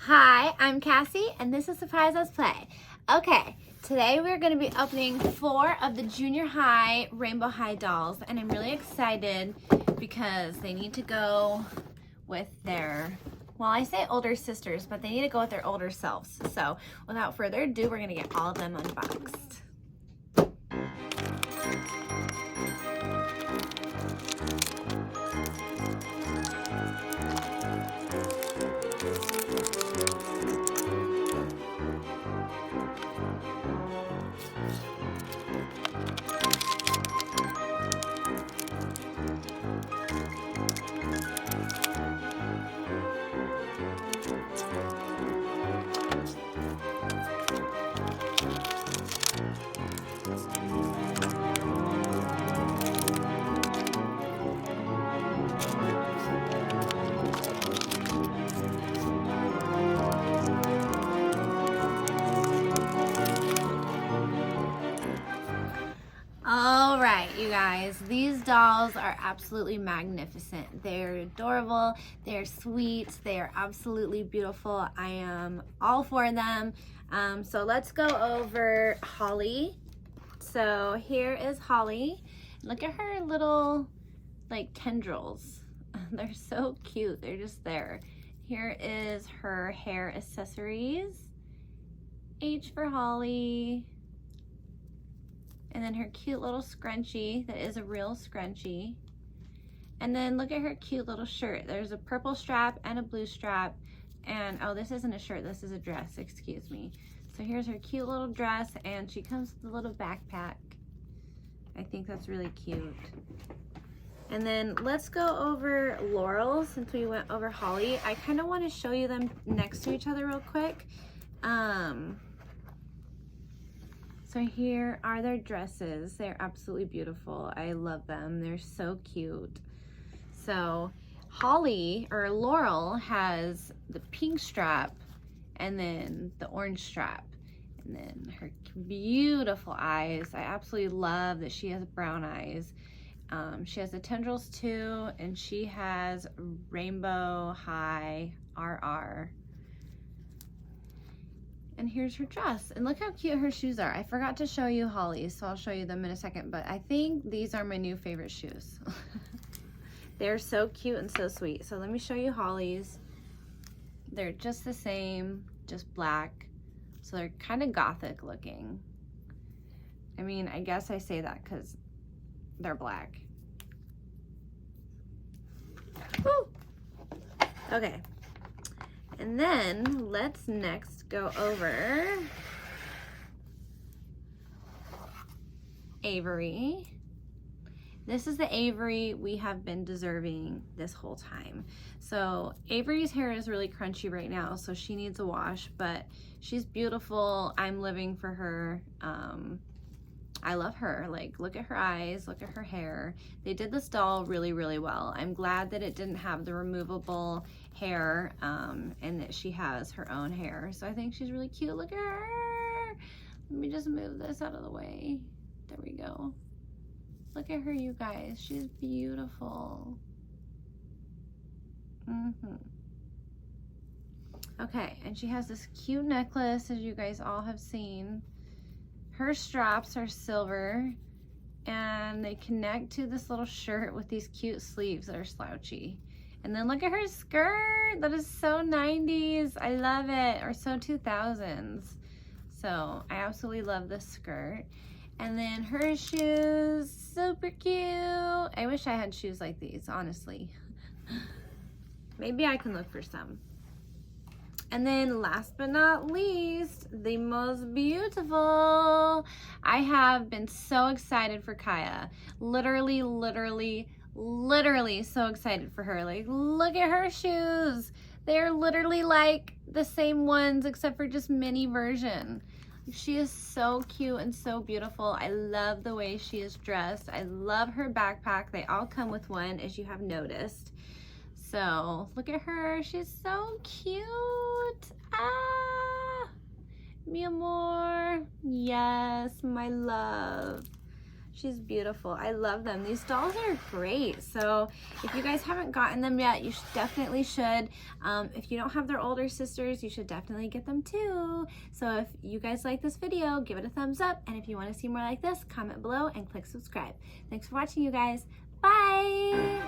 Hi, I'm Cassie, and this is Surprise Us Play. Okay, today we're going to be opening 4 of the junior high Rainbow High dolls, and I'm really excited because they need to go with their, well, I say older sisters, but they need to go with their older selves. So without further ado, we're going to get all of them unboxed. All right, you guys, these dolls are absolutely magnificent. They're adorable, they're sweet, they are absolutely beautiful. I am all for them. So let's go over Holly. So here is Holly. Look at her little like tendrils. They're so cute, they're just there. Here is her hair accessories. H for Holly. And then her cute little scrunchie, that is a real scrunchie. And then look at her cute little shirt. There's a purple strap and a blue strap. And, oh, this isn't a shirt, this is a dress, excuse me. So here's her cute little dress, and she comes with a little backpack. I think that's really cute. And then let's go over Laurel since we went over Holly. I kind of want to show you them next to each other real quick. So here are their dresses. They're absolutely beautiful. I love them. They're so cute. So Holly, or Laurel, has the pink strap and then the orange strap. And then her beautiful eyes. I absolutely love that she has brown eyes. She has the tendrils too, and she has Rainbow High RR. And here's her dress. And look how cute her shoes are. I forgot to show you Holly's, so I'll show you them in a second. But I think these are my new favorite shoes. They're so cute and so sweet. So let me show you Holly's. They're just the same, just black. So they're kind of gothic looking. I mean, I guess I say that because they're black. Woo! Okay. And then let's next go over Avery. This is the Avery we have been deserving this whole time. So Avery's hair is really crunchy right now, so she needs a wash, but she's beautiful. I'm living for her. I love her. Like, look at her eyes, look at her hair. They did this doll really, really well. I'm glad that it didn't have the removable hair, and that she has her own hair. So I think she's really cute. Look at her. Let me just move this out of the way. There we go. Look at her, you guys. She's beautiful. Okay, and she has this cute necklace, as you guys all have seen. Her straps are silver, and they connect to this little shirt with these cute sleeves that are slouchy. And then look at her skirt. That is so 90s. I love it. Or so 2000s. So I absolutely love this skirt. And then her shoes, super cute. I wish I had shoes like these, honestly. Maybe I can look for some. And then last but not least, the most beautiful. I have been so excited for Kaya. Literally so excited for her. Like, look at her shoes. They're literally like the same ones except for just mini version. She is so cute and so beautiful. I love the way she is dressed. I love her backpack. They all come with one, as you have noticed. So look at her. She's so cute. Ah, mi amor. Yes, my love. She's beautiful. I love them. These dolls are great. So if you guys haven't gotten them yet, you definitely should. If you don't have their older sisters, you should definitely get them too. So if you guys like this video, give it a thumbs up. And if you want to see more like this, comment below and click subscribe. Thanks for watching, you guys. Bye.